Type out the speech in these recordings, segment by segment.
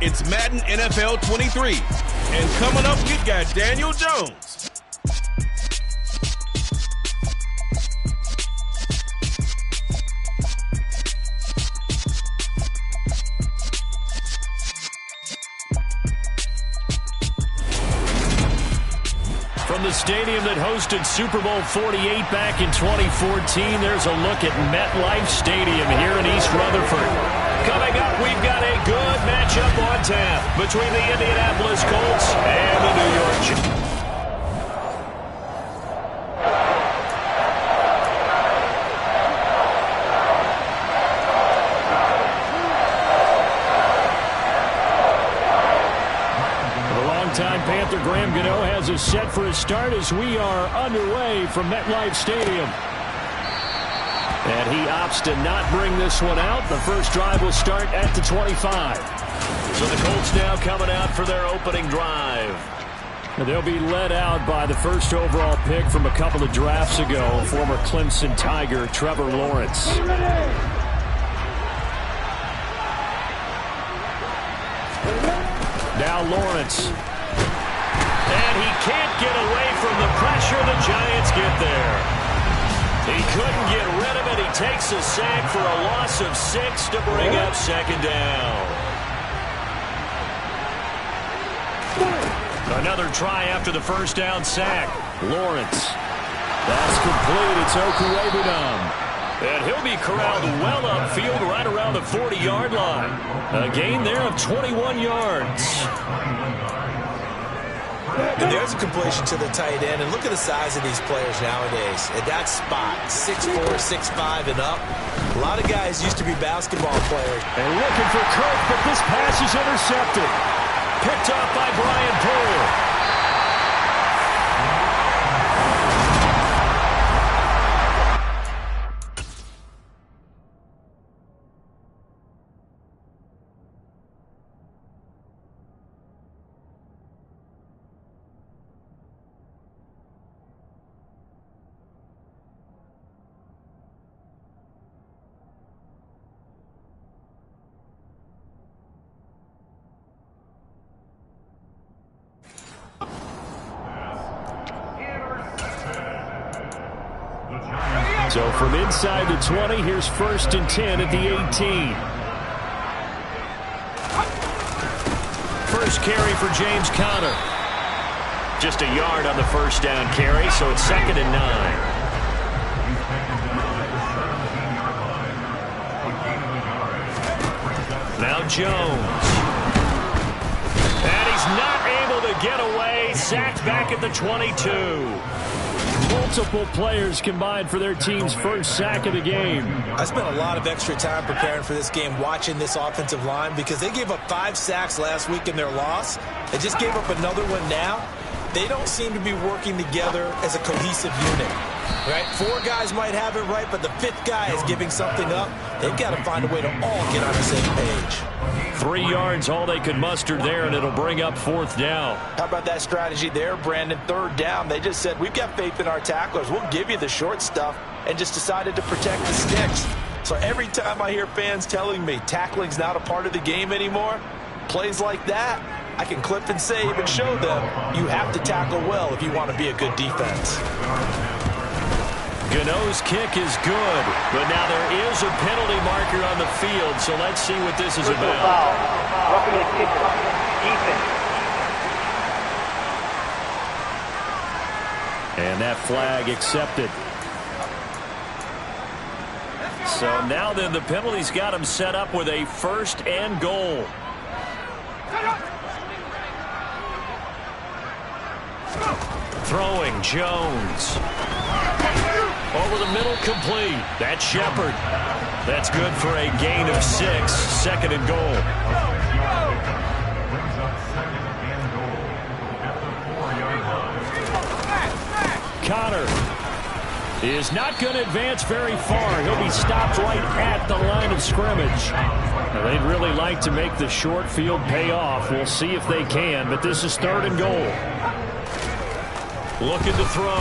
It's Madden NFL 23. And coming up, we got Daniel Jones. From the stadium that hosted Super Bowl 48 back in 2014, there's a look at MetLife Stadium here in East Rutherford. Coming up, we've got a good matchup on tap between the Indianapolis Colts and the New York Giants. Panther Graham Gano has us set for a start as we are underway from MetLife Stadium. And he opts to not bring this one out. The first drive will start at the 25. So the Colts now coming out for their opening drive. They'll be led out by the first overall pick from a couple of drafts ago, former Clemson Tiger Trevor Lawrence. Now Lawrence. And he can't get away from the pressure. The Giants get there. He couldn't get rid of it. He takes a sack for a loss of 6 to bring up second down. Another try after the first down sack. Lawrence. That's complete. It's Okuwebunam. And he'll be corralled well upfield right around the 40-yard line. A gain there of 21 yards. And there's a completion to the tight end. And look at the size of these players nowadays. At that spot, 6'4", 6'5", and up. A lot of guys used to be basketball players. And looking for Kirk, but this pass is intercepted. Picked off by Brian Poole. So from inside the 20, here's 1st and 10 at the 18. First carry for James Conner. Just a yard on the first down carry, so it's 2nd and 9. Now Jones. And he's not able to get away. Sacked back at the 22. Multiple players combined for their team's first sack of the game. I spent a lot of extra time preparing for this game, watching this offensive line, because they gave up 5 sacks last week in their loss. They just gave up another one now. They don't seem to be working together as a cohesive unit. Right? 4 guys might have it right, but the 5th guy is giving something up. They've got to find a way to all get on the same page. 3 yards, all they could muster there, and it'll bring up 4th down. How about that strategy there, Brandon? 3rd down. They just said, we've got faith in our tacklers. We'll give you the short stuff, and just decided to protect the sticks. So every time I hear fans telling me tackling's not a part of the game anymore, plays like that, I can clip and save and show them you have to tackle well if you want to be a good defense. Gano's kick is good, but now there is a penalty marker on the field, so let's see what this is about. Roughing the kicker. Defense. And that flag accepted. So now then the penalty's got him set up with a 1st and goal. Throwing Jones. Over the middle, complete. That's Shepard. That's good for a gain of 6. 2nd and goal. Conner is not going to advance very far. He'll be stopped right at the line of scrimmage. Now, they'd really like to make the short field pay off. We'll see if they can, but this is 3rd and goal. Looking to throw.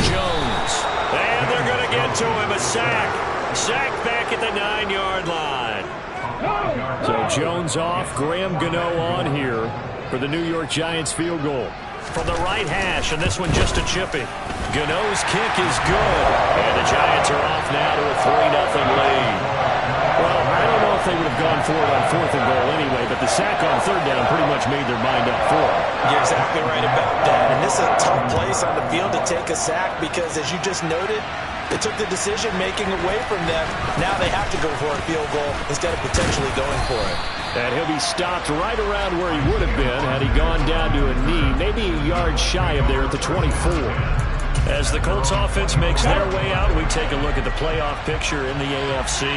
Jones. And they're going to get to him. A sack. Sack back at the 9-yard line. So Jones off, Graham Gano on here for the New York Giants field goal. From the right hash, and this one just a chippy. Gano's kick is good, and the Giants are off now to a 3-0 lead. Well, I don't know if they would have gone for it on 4th and goal anyway, but the sack on 3rd down pretty much made their mind up for it. You're exactly right about that, and this is a tough place on the field to take a sack because, as you just noted, they took the decision-making away from them. Now they have to go for a field goal instead of potentially going for it. And he'll be stopped right around where he would have been had he gone down to a knee, maybe a yard shy of there at the 24. As the Colts offense makes their way out, we take a look at the playoff picture in the AFC.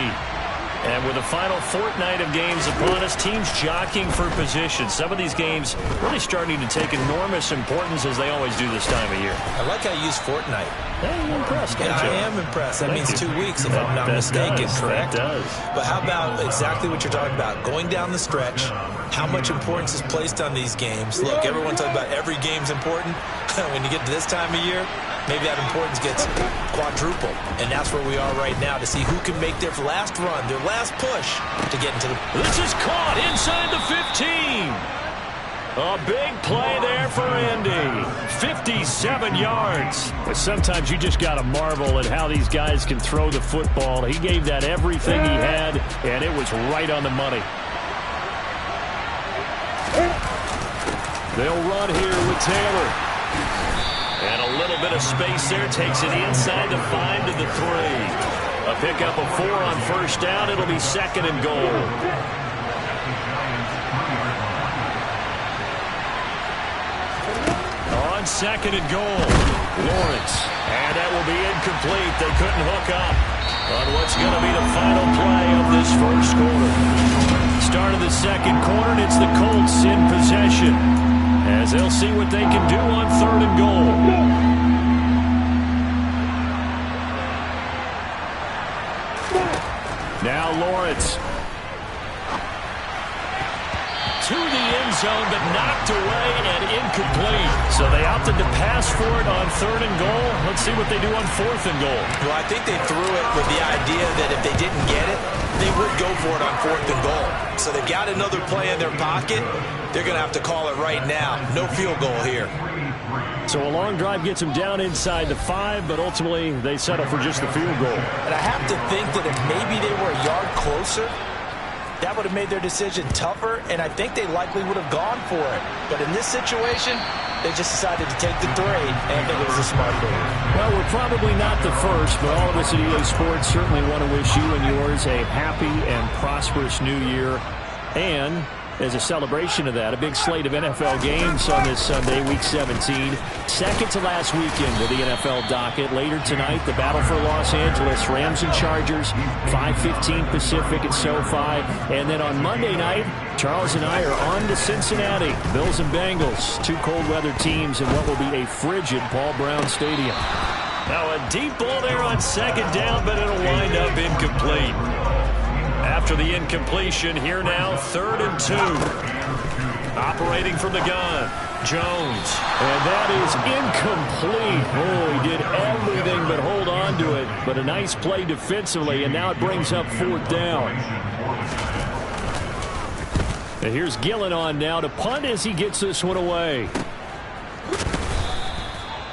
And with the final fortnight of games upon us, teams jockeying for position. Some of these games really starting to take enormous importance as they always do this time of year. I like how you use fortnight. Hey, you're impressed, Yeah, I am impressed. That means 2 weeks, if I'm not mistaken, correct? That does. But how about exactly what you're talking about? Going down the stretch, how much importance is placed on these games? Look, everyone talks about every game's important. When you get to this time of year, maybe that importance gets quadrupled. And that's where we are right now to see who can make their last run, their last push to get into the... This is caught inside the 15. A big play there for Indy. 57 yards. But sometimes you just got to marvel at how these guys can throw the football. He gave that everything he had, and it was right on the money. They'll run here with Taylor. And a little bit of space there. Takes it inside the 5 to the 3. A pickup of 4 on 1st down. It'll be 2nd and goal. On 2nd and goal, Lawrence. And that will be incomplete. They couldn't hook up on what's going to be the final play of this first quarter. Start of the 2nd quarter, and it's the Colts in possession, as they'll see what they can do on 3rd and goal. Now Lawrence. To the end zone, but knocked away and incomplete. So they opted to pass for it on 3rd and goal. Let's see what they do on 4th and goal. Well, I think they threw it with the idea that if they didn't get it, they would go for it on 4th and goal. So they've got another play in their pocket. They're going to have to call it right now. No field goal here. So a long drive gets them down inside the 5, but ultimately they settle for just the field goal. And I have to think that if maybe they were a yard closer, that would have made their decision tougher, and I think they likely would have gone for it. But in this situation, they just decided to take the 3, and I think it was a smart move. Well, we're probably not the first, but all of us at EA Sports certainly want to wish you and yours a happy and prosperous new year. And as a celebration of that, a big slate of NFL games on this Sunday, Week 17. Second to last weekend of the NFL docket. Later tonight, the battle for Los Angeles, Rams and Chargers, 5:15 Pacific at SoFi. And then on Monday night, Charles and I are on to Cincinnati. Bills and Bengals, 2 cold weather teams in what will be a frigid Paul Brown Stadium. Now a deep ball there on 2nd down, but it'll wind up incomplete. After the incompletion, here now, 3rd and 2. Operating from the gun, Jones. And that is incomplete. Oh, he did everything but hold on to it. But a nice play defensively, and now it brings up 4th down. And here's Gillen on now to punt as he gets this one away.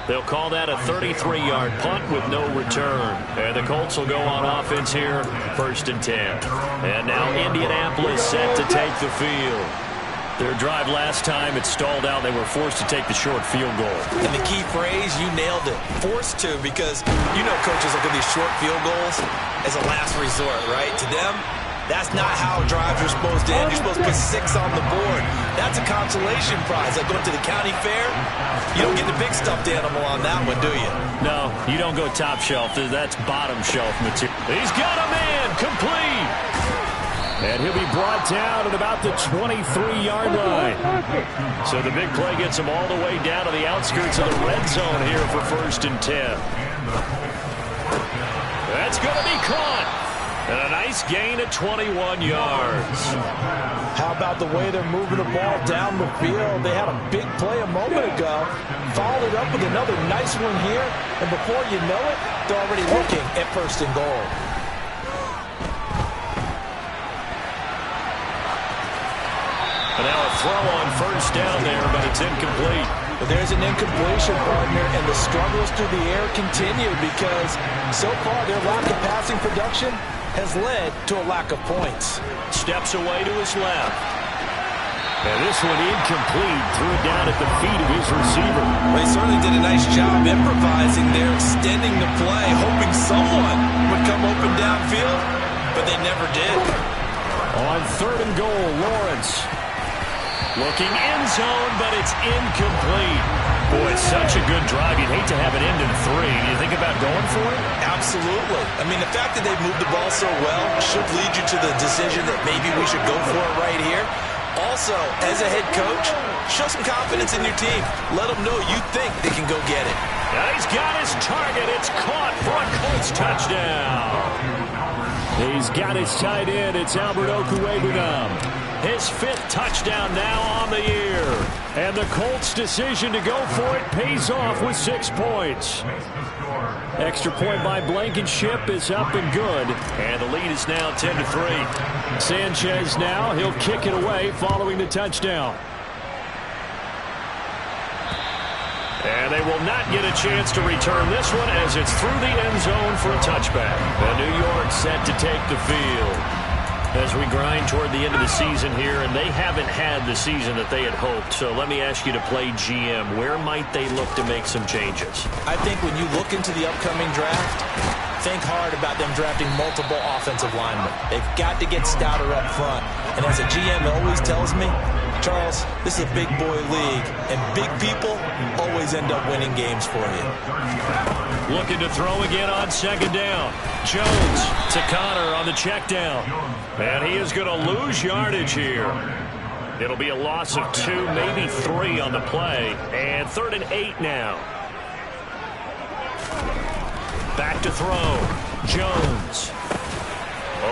They'll call that a 33-yard punt with no return. And the Colts will go on offense here, 1st and 10. And now Indianapolis set to take the field. Their drive last time, it stalled out. They were forced to take the short field goal. And the key phrase, you nailed it. Forced to, because you know coaches look at these short field goals as a last resort, right? To them, that's not how drives are supposed to end. You're supposed to put 6 on the board. That's a consolation prize. Like going to the county fair, you don't get the big stuffed animal on that one, do you? No, you don't go top shelf. That's bottom shelf material. He's got a man, complete. And he'll be brought down at about the 23-yard line. So the big play gets him all the way down to the outskirts of the red zone here for 1st and 10. That's going to be caught. And a nice gain of 21 yards. How about the way they're moving the ball down the field? They had a big play a moment ago. Followed it up with another nice one here. And before you know it, they're already looking at 1st and goal. And now a throw on first down there, but it's incomplete. But there's an incompletion, partner, and the struggles through the air continue because so far their lack of passing production has led to a lack of points. Steps away to his left. And this one incomplete. Threw it down at the feet of his receiver. They certainly did a nice job improvising there, extending the play, hoping someone would come open downfield, but they never did. On 3rd and goal, Lawrence. Looking end zone, but it's incomplete. Boy, it's such a good drive. You'd hate to have it end in 3. Do you think about going for it? Absolutely. I mean, the fact that they've moved the ball so well should lead you to the decision that maybe we should go for it right here. Also, as a head coach, show some confidence in your team. Let them know you think they can go get it. And he's got his target. It's caught for a Colts touchdown. He's got his tight end. It's Albert Okwuegbunam. His 5th touchdown now on the year. And the Colts' decision to go for it pays off with 6 points. Extra point by Blankenship is up and good. And the lead is now 10-3. Sanchez now, he'll kick it away following the touchdown. And they will not get a chance to return this one as it's through the end zone for a touchback. And New York set to take the field. As we grind toward the end of the season here, and they haven't had the season that they had hoped. So let me ask you to play GM. Where might they look to make some changes? I think when you look into the upcoming draft, think hard about them drafting multiple offensive linemen. They've got to get stouter up front. And as a GM always tells me, Charles, this is a big boy league, and big people always end up winning games for you. Looking to throw again on 2nd down. Jones to Connor on the check down. And he is going to lose yardage here. It'll be a loss of 2, maybe 3 on the play. And 3rd and 8 now. Back to throw. Jones.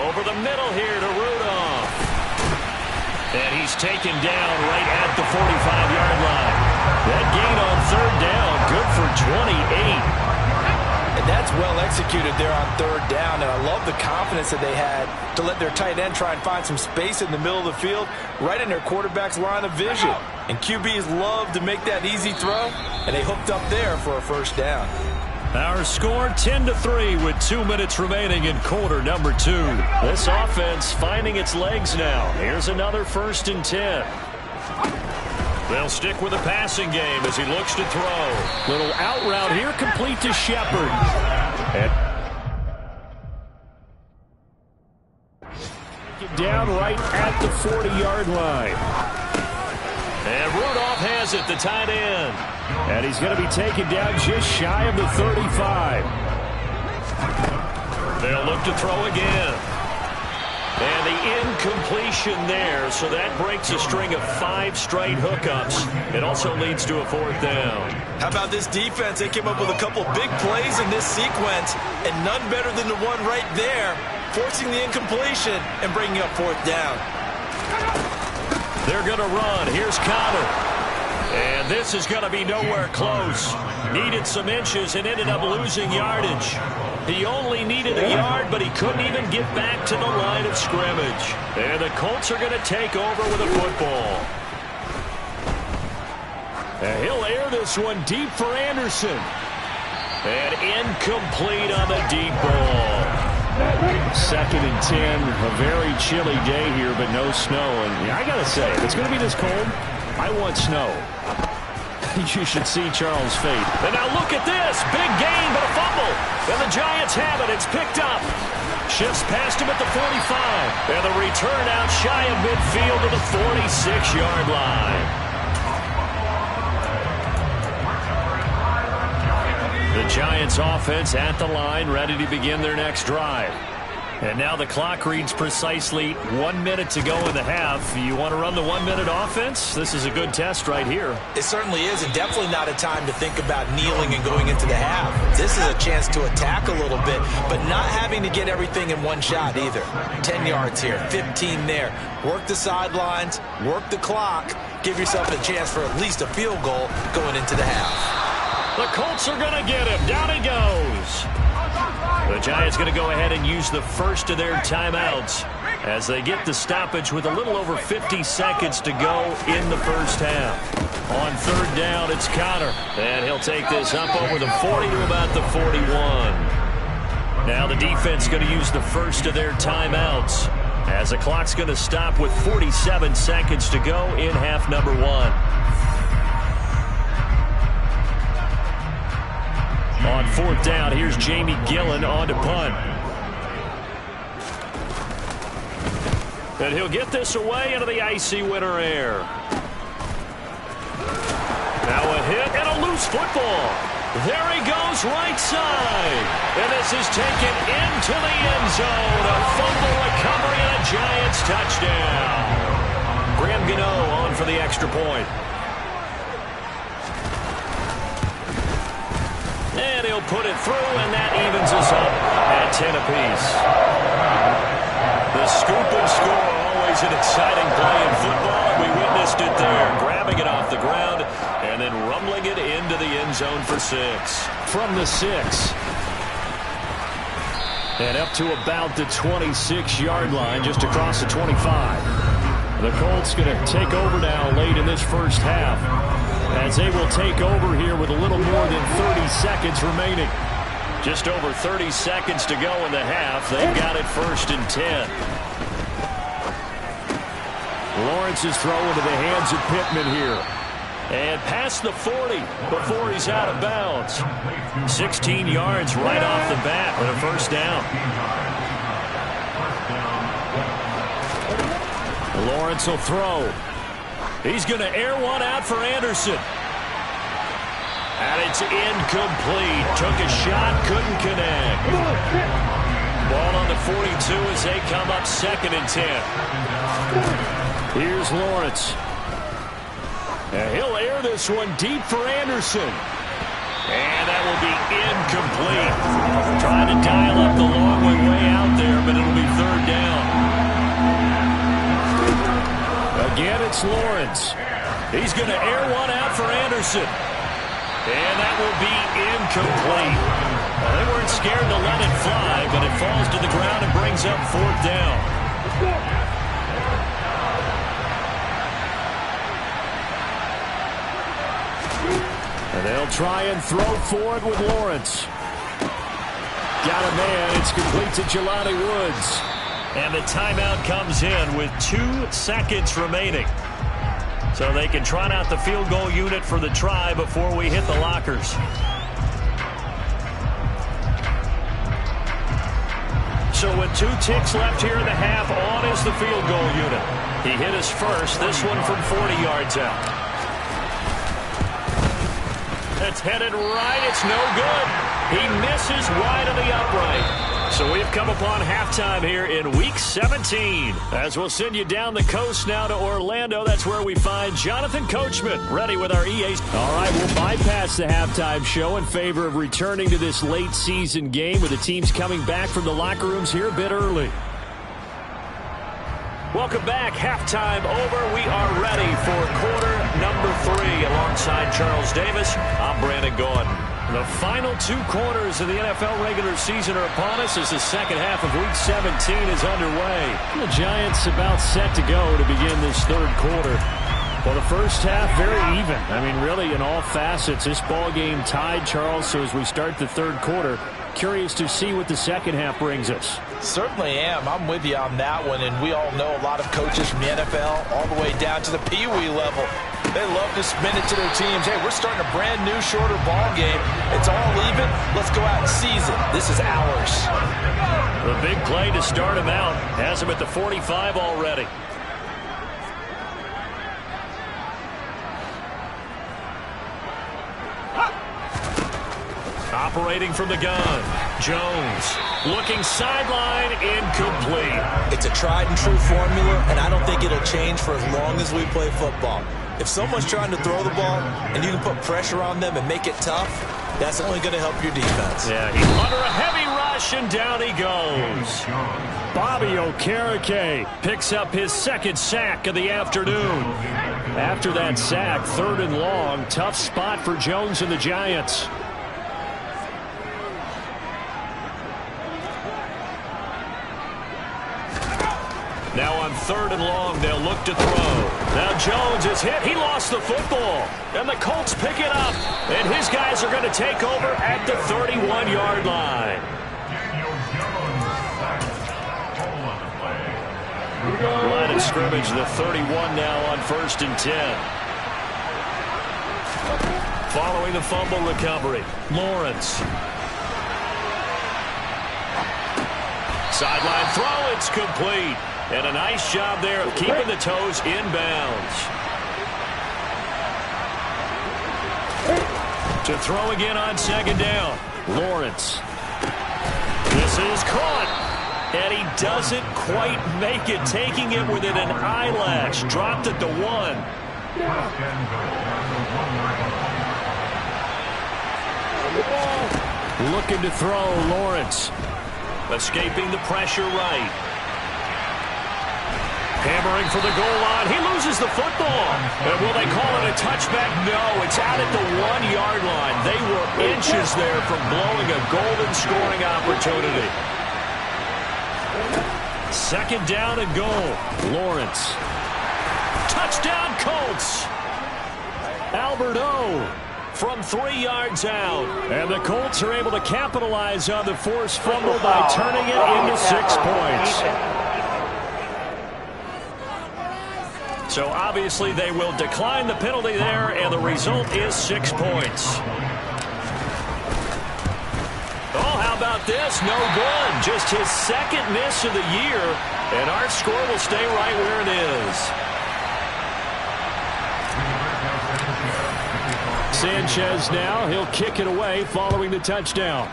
Over the middle here to Rudolph. And he's taken down right at the 45-yard line. That gain on 3rd down, good for 28. And that's well executed there on 3rd down, and I love the confidence that they had to let their tight end try and find some space in the middle of the field, right in their quarterback's line of vision. And QBs love to make that easy throw, and they hooked up there for a 1st down. Our score 10-3 with 2 minutes remaining in quarter number 2. This offense finding its legs now. Here's another 1st and 10. They'll stick with the passing game as he looks to throw. Little out route here, complete to Shepard. And down right at the 40-yard line. And Rudolph has it, the tight end. And he's going to be taken down just shy of the 35. They'll look to throw again. And the incompletion there, so that breaks a string of 5 straight hookups. It also leads to a 4th down. How about this defense? They came up with a couple big plays in this sequence, and none better than the one right there, forcing the incompletion and bringing up 4th down. They're going to run. Here's Connor. And this is going to be nowhere close. Needed some inches and ended up losing yardage. He only needed a yard, but he couldn't even get back to the line of scrimmage. And the Colts are going to take over with a football. And he'll air this one deep for Anderson. And incomplete on the deep ball. 2nd and 10, a very chilly day here, but no snow. And I got to say, if it's going to be this cold, I want snow. You should see Charles' fate. And now look at this. Big gain, but a fumble. And the Giants have it. It's picked up. Shifts past him at the 45. And the return out shy of midfield to the 46-yard line. The Giants offense at the line, ready to begin their next drive. And now the clock reads precisely 1 minute to go in the half. You want to run the 1 minute offense? This is a good test right here. It certainly is, and definitely not a time to think about kneeling and going into the half. This is a chance to attack a little bit, but not having to get everything in one shot either. 10 yards here, 15 there. Work the sidelines, work the clock, give yourself a chance for at least a field goal going into the half. The Colts are going to get him. Down he goes. The Giants going to go ahead and use the first of their timeouts. as they get the stoppage with a little over 50 seconds to go in the first half. On third down, it's Conner, and he'll take this up over the 40 to about the 41. Now the defense going to use the first of their timeouts, as the clock's going to stop with 47 seconds to go in half number one. On fourth down, here's Jamie Gillen on to punt. And he'll get this away into the icy winter air. Now a hit and a loose football. There he goes right side. And this is taken into the end zone. A fumble recovery and a Giants touchdown. Graham Gano on for the extra point. And he'll put it through, and that evens us up at 10 apiece. The scoop and score, always an exciting play in football, and we witnessed it there. Grabbing it off the ground and then rumbling it into the end zone for 6. From the 6. And up to about the 26-yard line, just across the 25. The Colts going to take over now late in this first half, as they will take over here with a little more than 30 seconds remaining. Just over 30 seconds to go in the half. They've got it first and 10. Lawrence's throw into the hands of Pittman here. And past the 40 before he's out of bounds. 16 yards right off the bat with a first down. Lawrence will throw. He's going to air one out for Anderson. And it's incomplete. Took a shot, couldn't connect. Ball on the 42 as they come up second and 10. Here's Lawrence. And he'll air this one deep for Anderson. And that will be incomplete. Trying to dial up the long way out there, but it'll be third down. Again, it's Lawrence. He's going to air one out for Anderson. And that will be incomplete. Well, they weren't scared to let it fly, but it falls to the ground and brings up fourth down. And they'll try and throw for it with Lawrence. Got a man. It's complete to Jelani Woods. And the timeout comes in with 2 seconds remaining. So they can trot out the field goal unit for the try before we hit the lockers. So with 2 ticks left here in the half, on is the field goal unit. He hit us first, this one from 40 yards out. It's headed right, it's no good. He misses wide of the upright. So we've come upon halftime here in Week 17. As we'll send you down the coast now to Orlando. That's where we find Jonathan Coachman ready with our EA. All right, we'll bypass the halftime show in favor of returning to this late season game with the teams coming back from the locker rooms here a bit early. Welcome back. Halftime over. We are ready for quarter number 3. Alongside Charles Davis, I'm Brandon Gordon. The final 2 quarters of the NFL regular season are upon us as the second half of Week 17 is underway. The Giants about set to go to begin this third quarter. Well, the first half, very even. I mean, really, in all facets, this ball game tied, Charles. So as we start the third quarter, curious to see what the second half brings us. Certainly am. I'm with you on that one, and we all know a lot of coaches from the NFL all the way down to the Pee Wee level. They love to spin it to their teams. Hey, we're starting a brand new, shorter ball game. It's all even. Let's go out and seize it. This is ours. The big play to start him out has him at the 45 already. Operating from the gun, Jones looking sideline, incomplete. It's a tried and true formula, and I don't think it'll change for as long as we play football. If someone's trying to throw the ball and you can put pressure on them and make it tough, that's only going to help your defense. Yeah, he's under a heavy rush, and down he goes. Bobby Okereke picks up his second sack of the afternoon. After that sack, 3rd and long, tough spot for Jones and the Giants. Now on 3rd and long, they'll look to throw. Now Jones is hit. He lost the football. And the Colts pick it up. And his guys are going to take over at the 31-yard line. Line of scrimmage, the 31 now on 1st and 10. Following the fumble recovery, Lawrence. Sideline throw, it's complete. And a nice job there of keeping the toes inbounds. To throw again on 2nd down, Lawrence. This is caught. And he doesn't quite make it, taking it within an eyelash. Dropped at the 1. Looking to throw, Lawrence. Escaping the pressure right. Hammering for the goal line. He loses the football. And will they call it a touchback? No, it's out at the 1-yard line. They were inches there from blowing a golden scoring opportunity. 2nd down and goal. Lawrence. Touchdown Colts. Albert O from 3 yards out. And the Colts are able to capitalize on the forced fumble by turning it into 6 points. So obviously they will decline the penalty there, and the result is 6 points. Oh, how about this? No good. Just his 2nd miss of the year, and our score will stay right where it is. Sanchez now, he'll kick it away following the touchdown.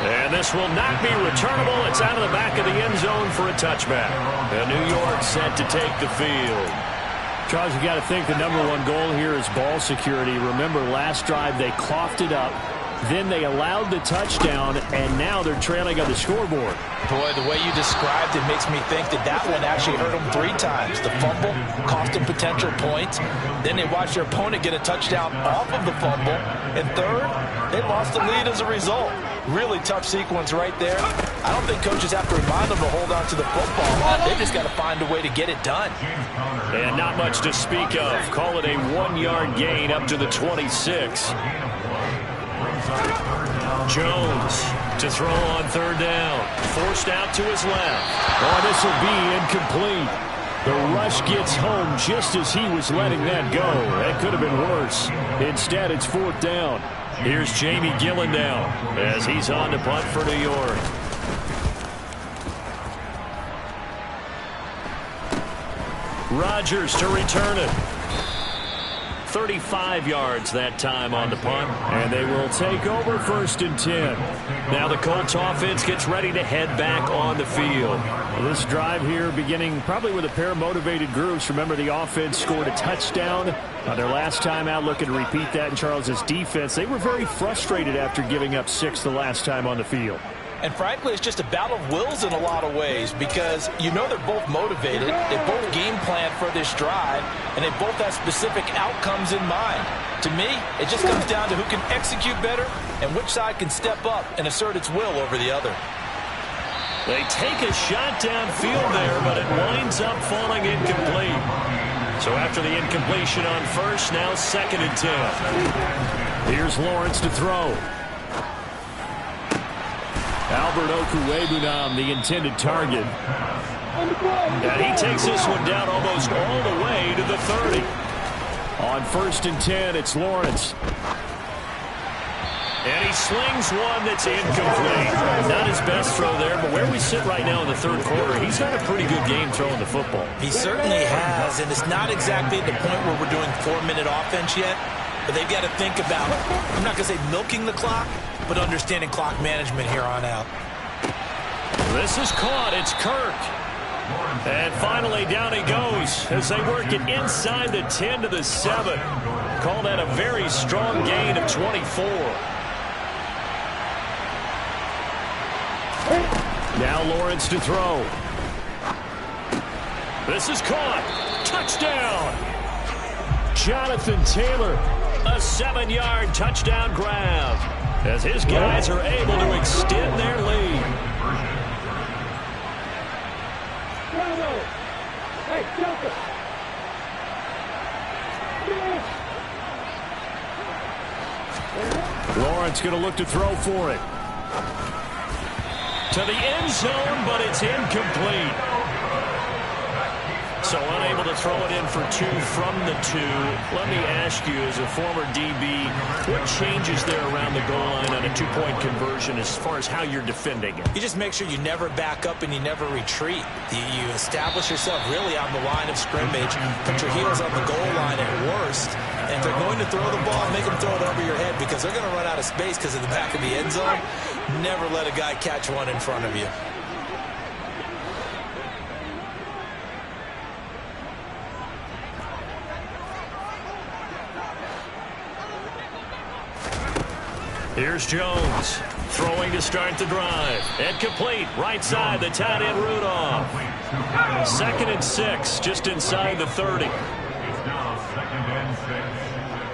And this will not be returnable. It's out of the back of the end zone for a touchback. And New York set to take the field. Charles, you got to think the #1 goal here is ball security. Remember, last drive they coughed it up. Then they allowed the touchdown, and now they're trailing on the scoreboard. Boy, the way you described it makes me think that that one actually hurt them 3 times. The fumble cost them potential points. Then they watched their opponent get a touchdown off of the fumble. And third, they lost the lead as a result. Really tough sequence right there. I don't think coaches have to remind them to hold on to the football. They just got to find a way to get it done. And not much to speak of. Call it a 1-yard gain up to the 26. Jones to throw on 3rd down. Forced out to his left. Oh, this will be incomplete. The rush gets home just as he was letting that go. That could have been worse. Instead, it's 4th down. Here's Jamie Gillen now as he's on to punt for New York. Rodgers to return it. 35 yards that time on the punt. And they will take over 1st and 10. Now the Colts offense gets ready to head back on the field. This drive here beginning probably with a pair of motivated groups. Remember, the offense scored a touchdown on their last time out. Looking to repeat that in Charles's defense. They were very frustrated after giving up 6 the last time on the field. And frankly, it's just a battle of wills in a lot of ways, because you know they're both motivated, they both game plan for this drive, and they both have specific outcomes in mind. To me, it just comes down to who can execute better and which side can step up and assert its will over the other. They take a shot downfield there, but it winds up falling incomplete. So after the incompletion on 1st, now 2nd and 10. Here's Lawrence to throw. Albert Okwuegbunam, the intended target. And he takes this one down almost all the way to the 30. On 1st and 10, it's Lawrence. And he slings one that's incomplete. Not his best throw there, but where we sit right now in the 3rd quarter, he's had a pretty good game throwing the football. He certainly has, and it's not exactly at the point where we're doing 4-minute offense yet, but they've got to think about, I'm not going to say milking the clock, but understanding clock management here on out. This is caught. It's Kirk. And finally down he goes as they work it inside the 10 to the 7. Call that a very strong gain of 24. Now Lawrence to throw. This is caught. Touchdown. Jonathan Taylor. A 7-yard touchdown grab as his guys are able to extend their lead. Lawrence going to look to throw for it. To the end zone, but it's incomplete. So unable to throw it in for 2 from the 2. Let me ask you, as a former DB, what changes there around the goal line on a 2-point conversion as far as how you're defending it? You just make sure you never back up and you never retreat. You establish yourself really on the line of scrimmage, put your heels on the goal line at worst, and if they're going to throw the ball, make them throw it over your head because they're going to run out of space because of the back of the end zone. Never let a guy catch one in front of you. Here's Jones, throwing to start the drive. And complete, right side, the tight end Rudolph. 2nd and 6, just inside the 30. It's now 2nd and 6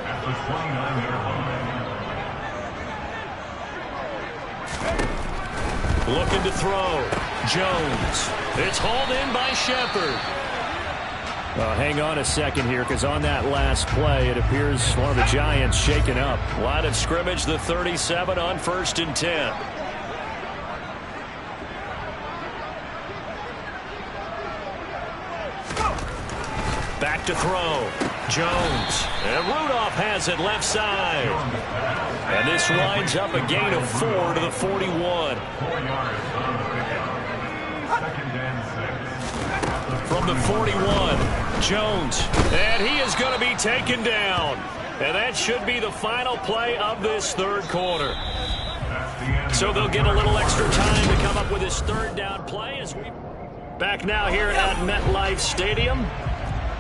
at the 29-yard line. Looking to throw. Jones. It's hauled in by Shepard. Hang on a second here, because on that last play, it appears one of the Giants shaken up. Line of scrimmage, the 37 on 1st and 10. Back to throw. Jones. And Rudolph has it left side. And this winds up a gain of 4 to the 41. 4 yards on the pickup. 2nd and 6. From the 41, Jones. And he is going to be taken down. And that should be the final play of this 3rd quarter. So they'll get a little extra time to come up with his 3rd down play. As we back now here at MetLife Stadium.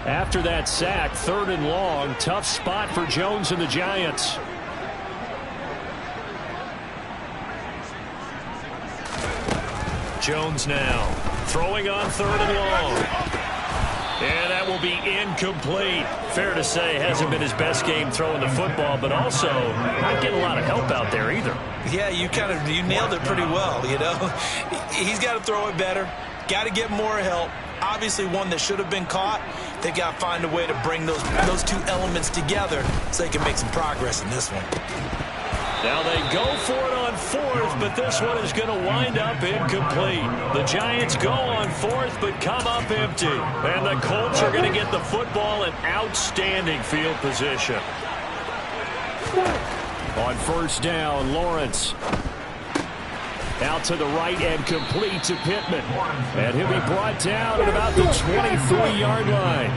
After that sack, 3rd and long. Tough spot for Jones and the Giants. Jones now throwing on 3rd and long. And that will be incomplete. Fair to say, hasn't been his best game throwing the football, but also not getting a lot of help out there either. Yeah, you nailed it pretty well, you know. He's got to throw it better. Got to get more help. Obviously one that should have been caught. They got to find a way to bring those 2 elements together so they can make some progress in this one. Now they go for it on 4th, but this one is going to wind up incomplete. The Giants go on 4th, but come up empty. And the Colts are going to get the football in outstanding field position. On 1st down, Lawrence. Out to the right and complete to Pittman. And he'll be brought down at about the 23-yard line.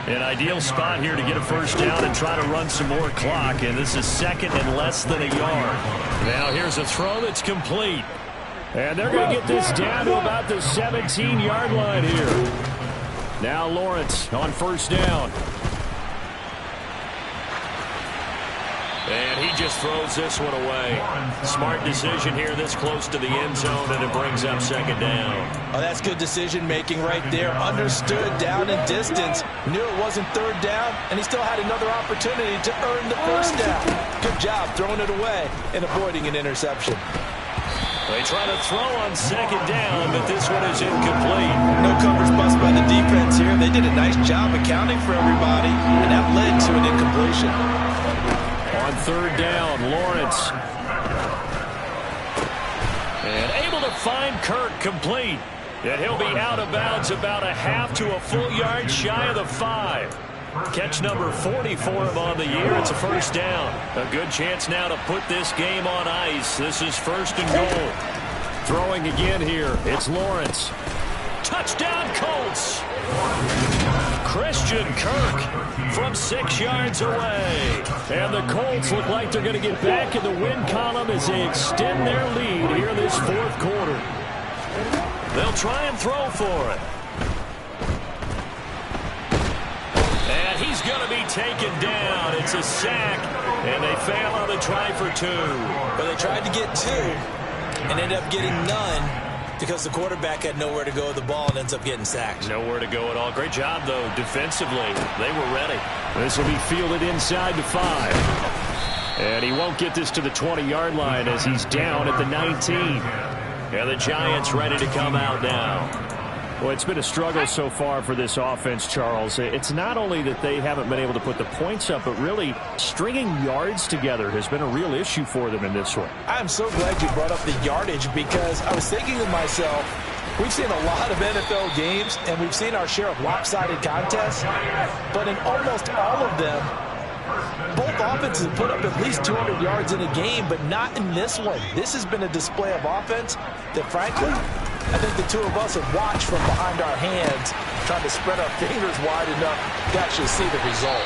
An ideal spot here to get a 1st down and try to run some more clock. And this is 2nd and less than a yard. Now here's a throw that's complete. And they're going to get this down to about the 17-yard line here. Now Lawrence on 1st down. And he just throws this one away. Smart decision here this close to the end zone, and it brings up 2nd down. Oh, that's good decision-making right there. Understood down and distance. Knew it wasn't 3rd down, and he still had another opportunity to earn the 1st down. Good job throwing it away and avoiding an interception. They try to throw on 2nd down, but this one is incomplete. No coverage bust by the defense here. They did a nice job accounting for everybody, and that led to an incompletion. On 3rd down, Lawrence. And able to find Kirk complete. And he'll be out of bounds about a half to a full yard shy of the 5. Catch number 40 for him on the year. It's a 1st down. A good chance now to put this game on ice. This is 1st and goal. Throwing again here. It's Lawrence. Touchdown, Colts. Christian Kirk from 6 yards away. And the Colts look like they're going to get back in the win column as they extend their lead here this 4th quarter. They'll try and throw for it. And he's going to be taken down. It's a sack. And they fail on the try for 2. But they tried to get 2 and ended up getting none, because the quarterback had nowhere to go with the ball and ends up getting sacked. Nowhere to go at all. Great job, though, defensively. They were ready. This will be fielded inside the 5. And he won't get this to the 20-yard line as he's down at the 19. And the Giants ready to come out now. Well, it's been a struggle so far for this offense, Charles. It's not only that they haven't been able to put the points up, but really stringing yards together has been a real issue for them in this one. I'm so glad you brought up the yardage, because I was thinking to myself, we've seen a lot of NFL games, and we've seen our share of lopsided contests, but in almost all of them, both offenses put up at least 200 yards in a game, but not in this one. This has been a display of offense that, frankly, I think the two of us have watched from behind our hands, trying to spread our fingers wide enough to actually see the result.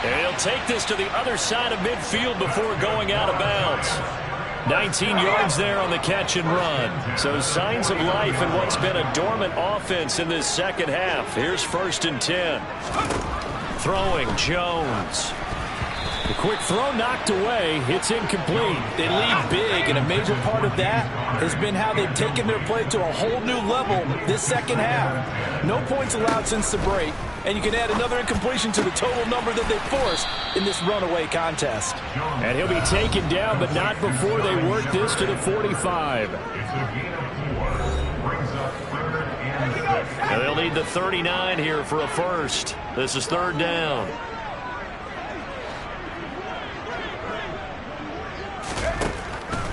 And he'll take this to the other side of midfield before going out of bounds. 19 yards there on the catch and run. So signs of life in what's been a dormant offense in this second half. Here's 1st and 10. Throwing, Jones. The quick throw knocked away. It's incomplete. They lead big, and a major part of that has been how they've taken their play to a whole new level this second half. No points allowed since the break, and you can add another incompletion to the total number that they forced in this runaway contest. And he'll be taken down, but not before they work this to the 45. It's a gain of 4. Brings up 3rd and 6. And they'll need the 39 here for a first. This is 3rd down.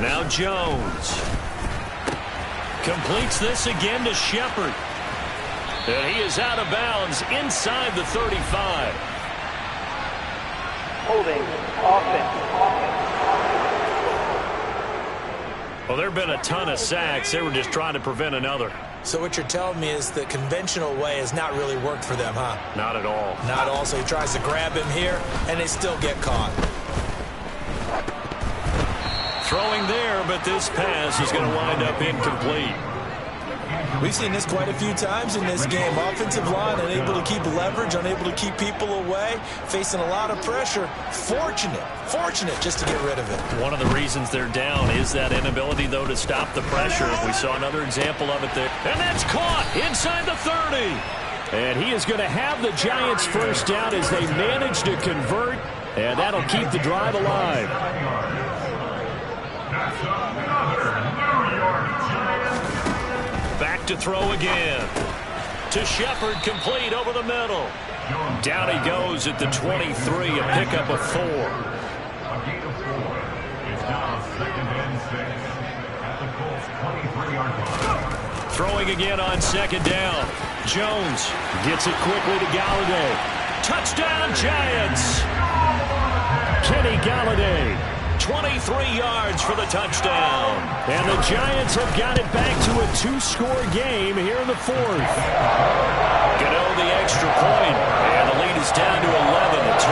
Now Jones completes this again to Shepard. And he is out of bounds inside the 35. Holding offense. Well, there have been a ton of sacks. They were just trying to prevent another. So what you're telling me is the conventional way has not really worked for them, huh? Not at all. Not all. So he tries to grab him here, and they still get caught. Throwing there, but this pass is going to wind up incomplete. We've seen this quite a few times in this game. Offensive line unable to keep leverage, unable to keep people away, facing a lot of pressure. Fortunate just to get rid of it. One of the reasons they're down is that inability, though, to stop the pressure. We saw another example of it there. And that's caught inside the 30. And he is going to have the Giants first down as they manage to convert. And that'll keep the drive alive. Back to throw again. To Shepard, complete over the middle. Down he goes at the 23, a pickup of 4. A gain of 4. It's now 2nd and 6 at the Colts 23-yard line. Throwing again on 2nd down. Jones gets it quickly to Galladay. Touchdown, Giants! Kenny Galladay. 23 yards for the touchdown. And the Giants have got it back to a 2-score game here in the 4th. Gano the extra point, and the lead is down to 11 at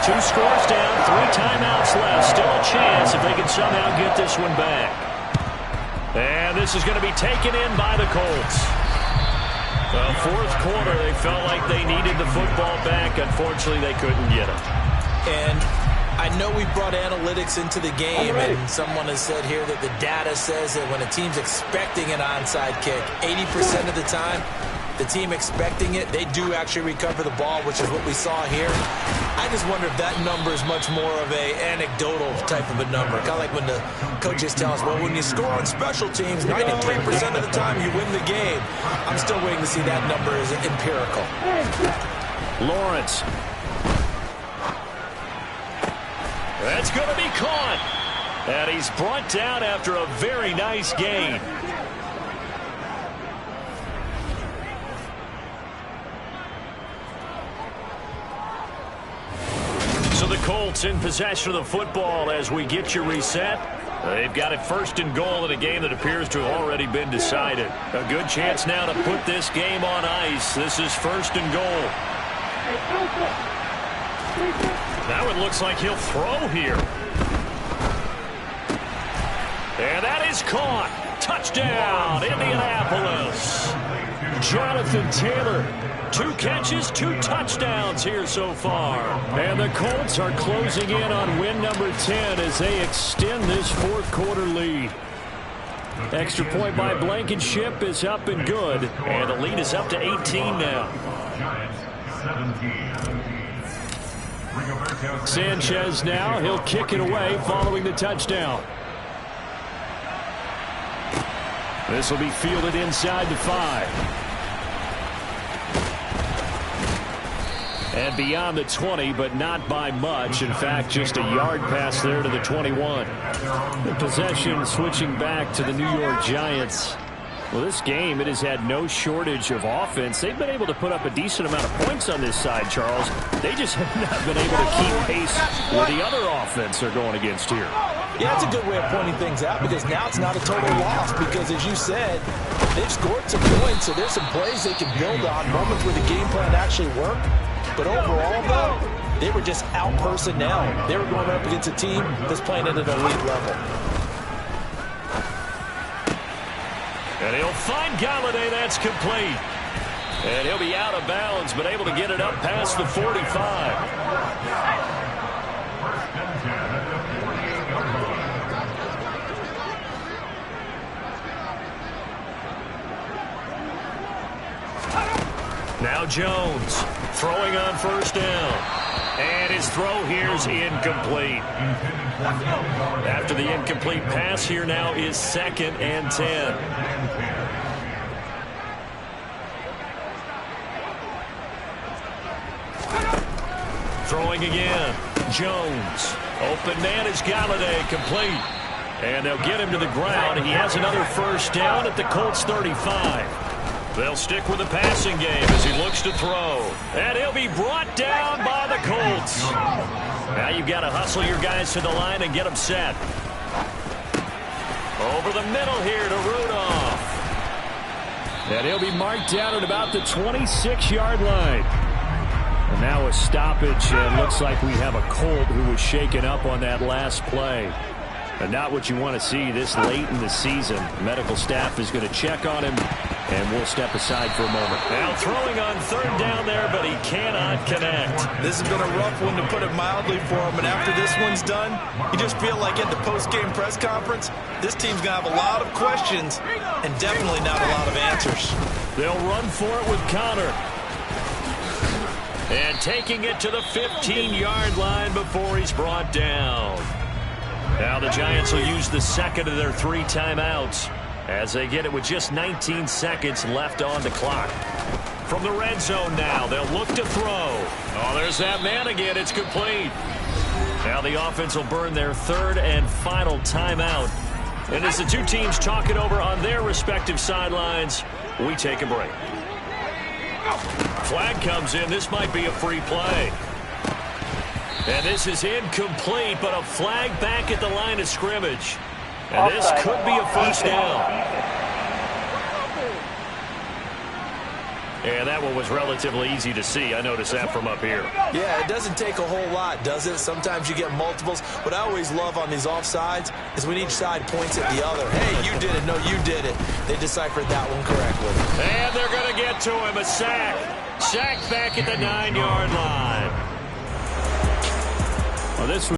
28-17. 2 scores down, 3 timeouts left. Still a chance if they can somehow get this one back. And this is going to be taken in by the Colts. Well, 4th quarter, they felt like they needed the football back. Unfortunately, they couldn't get it. And I know we brought analytics into the game, and someone has said here that the data says that when a team's expecting an onside kick, 80% of the time, the team expecting it, they do actually recover the ball, which is what we saw here. I just wonder if that number is much more of a anecdotal type of a number. Kind of like when the coaches tell us, well, when you score on special teams, 93% of the time you win the game. I'm still waiting to see that number as empirical. Lawrence. That's going to be caught. And he's brought down after a very nice gain. So the Colts in possession of the football as we get you reset. They've got it 1st and goal in a game that appears to have already been decided. A good chance now to put this game on ice. This is 1st and goal. Now it looks like he'll throw here. And that is caught. Touchdown, Indianapolis. Jonathan Taylor. 2 catches, 2 touchdowns here so far. And the Colts are closing in on win number 10 as they extend this 4th quarter lead. Extra point by Blankenship is up and good. And the lead is up to 18 now. Sanchez now. He'll kick it away following the touchdown. This will be fielded inside the 5. And beyond the 20, but not by much. In fact, just a yard pass there to the 21. The possession switching back to the New York Giants. Well, this game, it has had no shortage of offense. They've been able to put up a decent amount of points on this side, Charles. They just have not been able to keep pace with the other offense they're going against here. Yeah, it's a good way of pointing things out because now it's not a total loss because, as you said, they've scored some points, so there's some plays they can build on, moments where the game plan actually worked. But overall, though, they were just out personnel. They were going up against a team that's playing at an elite level. And he'll find Galladay. That's complete. And he'll be out of bounds, but able to get it up past the 45. Now Jones throwing on first down. And his throw here is incomplete. After the incomplete pass, here now is 2nd and 10. Throwing again. Jones. Open man is Galladay, complete. And they'll get him to the ground. He has another first down at the Colts 35. They'll stick with the passing game as he looks to throw. And he'll be brought down by the Colts. Now you've got to hustle your guys to the line and get them set. Over the middle here to Rudolph. And he'll be marked down at about the 26-yard line. And now a stoppage, and looks like we have a Colt who was shaken up on that last play. And not what you want to see this late in the season. The medical staff is going to check on him, and we'll step aside for a moment. Now throwing on 3rd down there, but he cannot connect. This has been a rough one, to put it mildly, for him. And after this one's done, you just feel like at the post-game press conference, this team's going to have a lot of questions and definitely not a lot of answers. They'll run for it with Connor. And taking it to the 15-yard line before he's brought down. Now the Giants will use the 2nd of their 3 timeouts as they get it with just 19 seconds left on the clock. From the red zone now, they'll look to throw. Oh, there's that man again. It's complete. Now the offense will burn their 3rd and final timeout. And as the two teams talk it over on their respective sidelines, we take a break. Flag comes in. This might be a free play. And this is incomplete, but a flag back at the line of scrimmage. And this could be a first down. And that one was relatively easy to see. I noticed that from up here. Yeah, it doesn't take a whole lot, does it? Sometimes you get multiples. What I always love on these offsides is when each side points at the other. Hey, you did it. No, you did it. They deciphered that one correctly. And they're going to get to him. A sack. Sacked back at the 9-yard line. Well, this